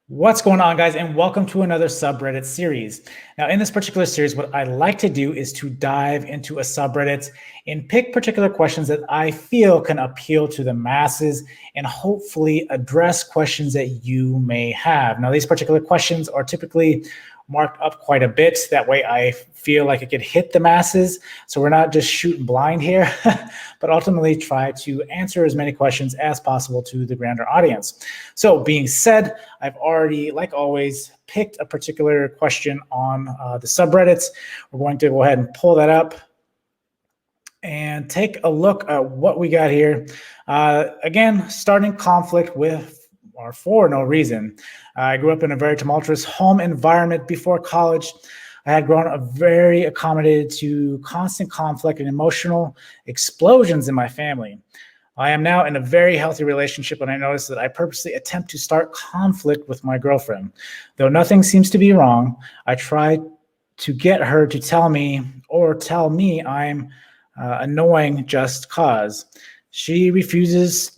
What's going on, guys, and welcome to another subreddit series. Now, in this particular series, what I like to do is to dive into a subreddit and pick particular questions that I feel can appeal to the masses and hopefully address questions that you may have. Now, these particular questions are typically marked up quite a bit. That way I feel like it could hit the masses. So we're not just shooting blind here, but ultimately try to answer as many questions as possible to the grander audience. So being said, I've already, like always, picked a particular question on the subreddits. We're going to go ahead and pull that up and take a look at what we got here. Again, starting conflict with or for no reason. I grew up in a very tumultuous home environment before college. I had grown up very accommodated to constant conflict and emotional explosions in my family. I am now in a very healthy relationship, and I notice that I purposely attempt to start conflict with my girlfriend. Though nothing seems to be wrong, I try to get her to tell me or tell me I'm annoying just cause. She refuses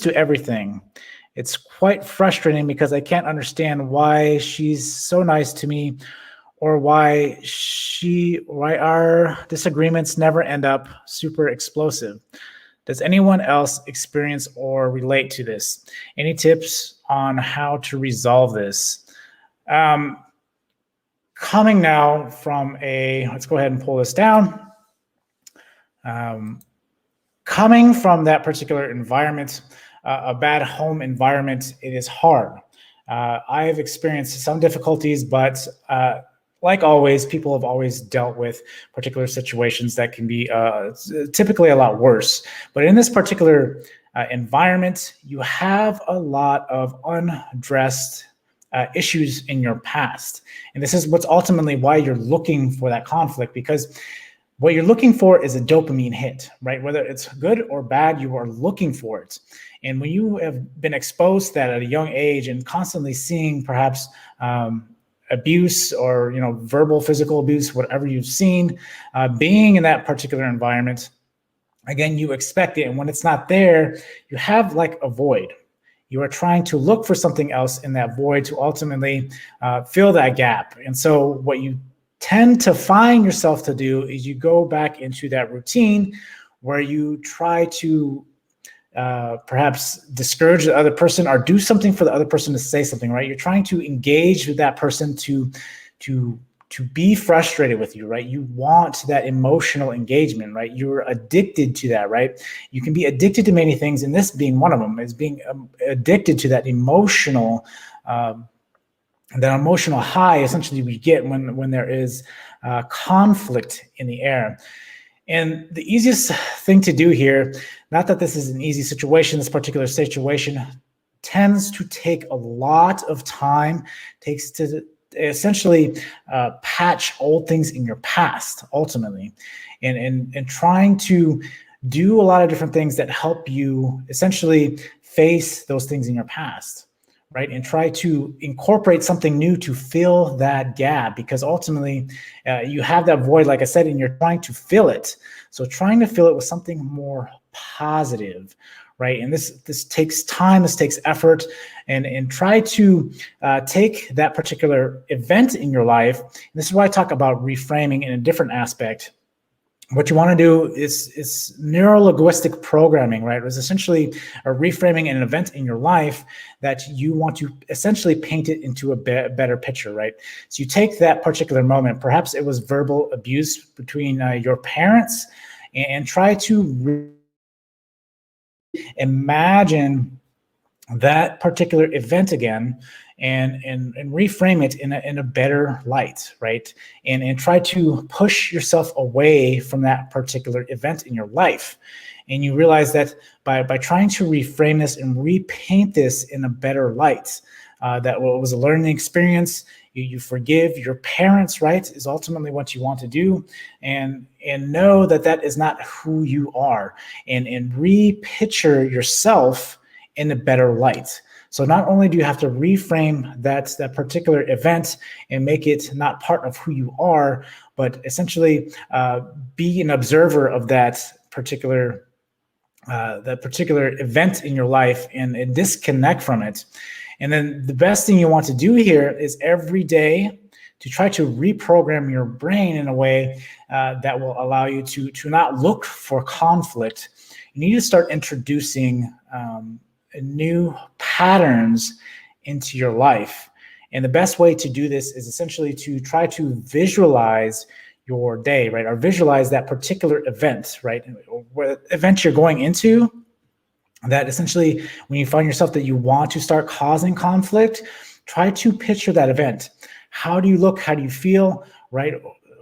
to everything. It's quite frustrating because I can't understand why she's so nice to me or why our disagreements never end up super explosive. Does anyone else experience or relate to this? Any tips on how to resolve this? Coming now from let's go ahead and pull this down. Coming from that particular environment, a bad home environment, it is hard. I've experienced some difficulties, but like always, people have always dealt with particular situations that can be typically a lot worse. But in this particular environment, you have a lot of unaddressed issues in your past. And this is what's ultimately why you're looking for that conflict, because what you're looking for is a dopamine hit, right? Whether it's good or bad, you are looking for it. And when you have been exposed to that at a young age and constantly seeing perhaps abuse or verbal, physical abuse, whatever you've seen, being in that particular environment, again, you expect it. And when it's not there, you have like a void. You are trying to look for something else in that void to ultimately fill that gap. And so what you tend to find yourself to do is you go back into that routine where you try to perhaps discourage the other person or do something for the other person to say something, right? You're trying to engage with that person to be frustrated with you, right? You want that emotional engagement, right? You're addicted to that, right? You can be addicted to many things, and this being one of them is being addicted to that emotional high essentially we get when there is conflict in the air. And the easiest thing to do here, not that this is an easy situation, this particular situation tends to take a lot of time, takes to essentially patch old things in your past ultimately, and trying to do a lot of different things that help you essentially face those things in your past, right? And try to incorporate something new to fill that gap, because ultimately you have that void, like I said, and you're trying to fill it. So trying to fill it with something more positive, right? And this takes time, this takes effort, and try to take that particular event in your life. And this is why I talk about reframing in a different aspect. What you want to do is neuro-linguistic programming, right? It was essentially a reframing an event in your life that you want to essentially paint it into a better picture, right? So you take that particular moment, perhaps it was verbal abuse between your parents, and try to imagine that particular event again and reframe it in a better light, right? And try to push yourself away from that particular event in your life. And you realize that by trying to reframe this and repaint this in a better light, that was a learning experience, you forgive your parents, right, is ultimately what you want to do, and know that that is not who you are, and re-picture yourself in a better light. So not only do you have to reframe that particular event and make it not part of who you are, but essentially be an observer of that particular that particular event in your life and disconnect from it. And then the best thing you want to do here is every day to try to reprogram your brain in a way that will allow you to not look for conflict. You need to start introducing new patterns into your life. And the best way to do this is essentially to try to visualize your day, right? Or visualize that particular event, right? What event you're going into, that essentially when you find yourself that you want to start causing conflict, try to picture that event. How do you look? How do you feel, right?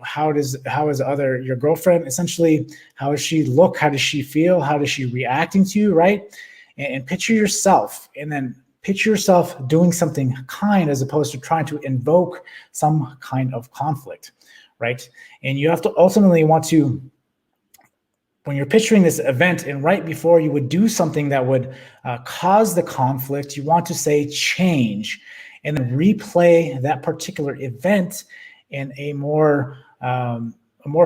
How is your girlfriend, essentially, how does she look? How does she feel? How is she reacting to you, right? And picture yourself, and then picture yourself doing something kind as opposed to trying to invoke some kind of conflict, right? And you have to ultimately want to, when you're picturing this event and right before you would do something that would cause the conflict, you want to say change and then replay that particular event in a more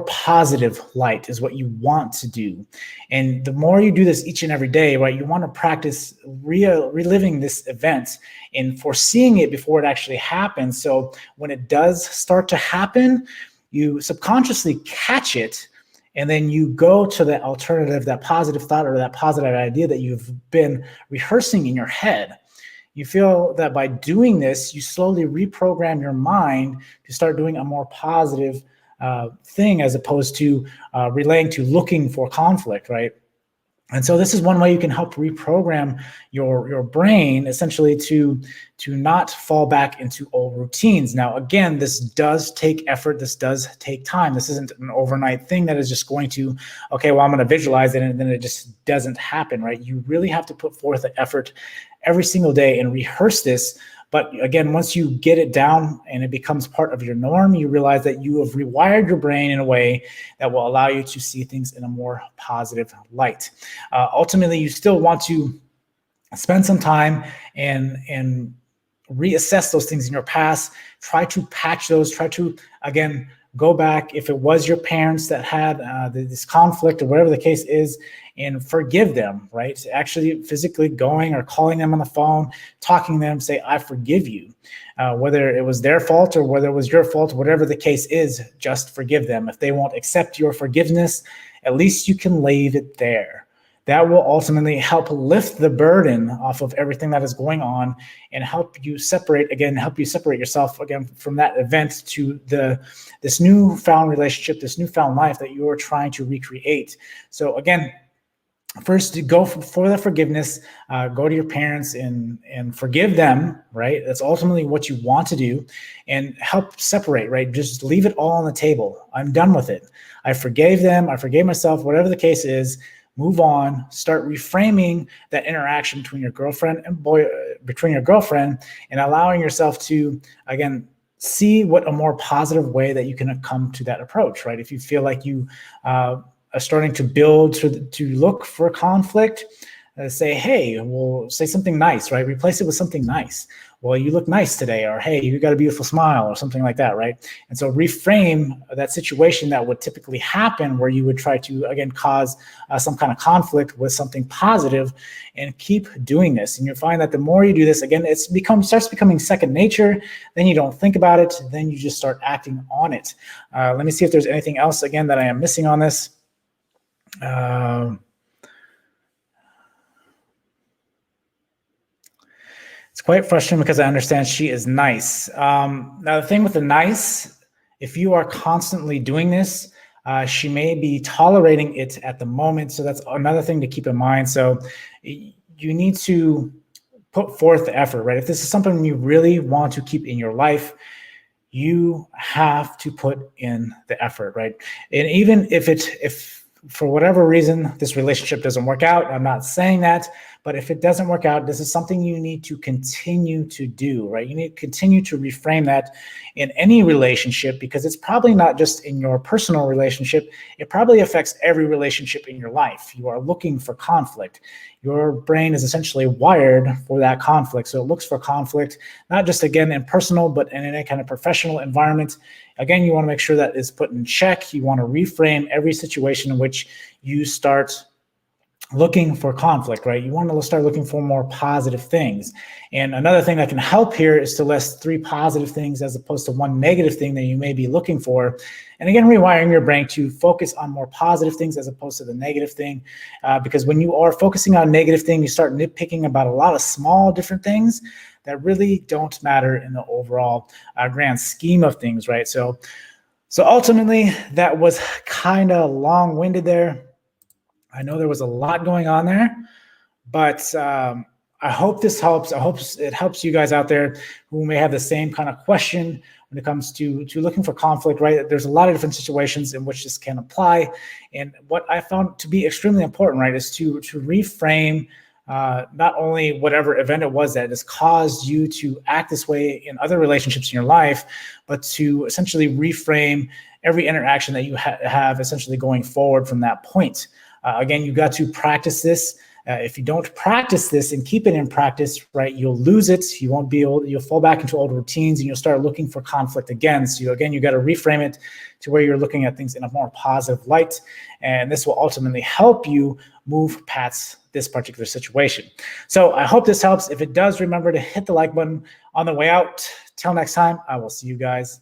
positive light is what you want to do. And the more you do this each and every day, right, you want to practice reliving this event and foreseeing it before it actually happens. So when it does start to happen, you subconsciously catch it, and then you go to that alternative, that positive thought or that positive idea that you've been rehearsing in your head. You feel that by doing this, you slowly reprogram your mind to start doing a more positive thing as opposed to relaying to looking for conflict, right? And so this is one way you can help reprogram your brain essentially to not fall back into old routines. Now, again, this does take effort. This does take time. This isn't an overnight thing that is just going to, okay, well, I'm going to visualize it and then it just doesn't happen, right? You really have to put forth the effort every single day and rehearse this. But again, once you get it down and it becomes part of your norm, you realize that you have rewired your brain in a way that will allow you to see things in a more positive light. Ultimately, you still want to spend some time and reassess those things in your past. Try to patch those. Try to, again, go back if it was your parents that had this conflict or whatever the case is, and forgive them, right? Actually physically going or calling them on the phone, talking to them, say, I forgive you. Whether it was their fault or whether it was your fault, whatever the case is, just forgive them. If they won't accept your forgiveness, at least you can leave it there. That will ultimately help lift the burden off of everything that is going on and help you separate yourself again from that event to this newfound relationship, this newfound life that you are trying to recreate. So again, first, go for the forgiveness, go to your parents and forgive them, right? That's ultimately what you want to do, and help separate, right? Just leave it all on the table. I'm done with it. I forgave them. I forgave myself, whatever the case is. Move on, start reframing that interaction between your girlfriend and and allowing yourself to, again, see what a more positive way that you can come to that approach, right? If you feel like you are starting to build to look for conflict, say, hey, well, say something nice, right? Replace it with something nice. Well, you look nice today, or hey, you got a beautiful smile, or something like that, right? And so reframe that situation that would typically happen where you would try to, again, cause some kind of conflict with something positive, and keep doing this. And you'll find that the more you do this, again, starts becoming second nature. Then you don't think about it. Then you just start acting on it. Let me see if there's anything else, again, that I am missing on this. It's quite frustrating because I understand she is nice. Now, the thing with the nice, if you are constantly doing this, she may be tolerating it at the moment. So that's another thing to keep in mind. So you need to put forth the effort, right? If this is something you really want to keep in your life, you have to put in the effort, right? And even if for whatever reason this relationship doesn't work out, I'm not saying that, but if it doesn't work out, this is something you need to continue to do, right? You need to continue to reframe that in any relationship, because it's probably not just in your personal relationship. It probably affects every relationship in your life. You are looking for conflict. Your brain is essentially wired for that conflict. So it looks for conflict, not just, again, in personal, but in any kind of professional environment. Again, you want to make sure that is put in check. You want to reframe every situation in which you start looking for conflict, right? You want to start looking for more positive things. And another thing that can help here is to list 3 positive things as opposed to 1 negative thing that you may be looking for. And again, rewiring your brain to focus on more positive things as opposed to the negative thing. Because when you are focusing on negative things, you start nitpicking about a lot of small different things that really don't matter in the overall grand scheme of things, right? So ultimately, that was kind of long-winded there. I know there was a lot going on there, but I hope this helps. I hope it helps you guys out there who may have the same kind of question when it comes to looking for conflict, right? There's a lot of different situations in which this can apply. And what I found to be extremely important, right, is to reframe not only whatever event it was that has caused you to act this way in other relationships in your life, but to essentially reframe every interaction that you have essentially going forward from that point. Again, you've got to practice this. If you don't practice this and keep it in practice, right, you'll lose it. You won't be able, you'll fall back into old routines and you'll start looking for conflict again. So again, you got to reframe it to where you're looking at things in a more positive light. And this will ultimately help you move past this particular situation. So I hope this helps. If it does, remember to hit the like button on the way out. Till next time, I will see you guys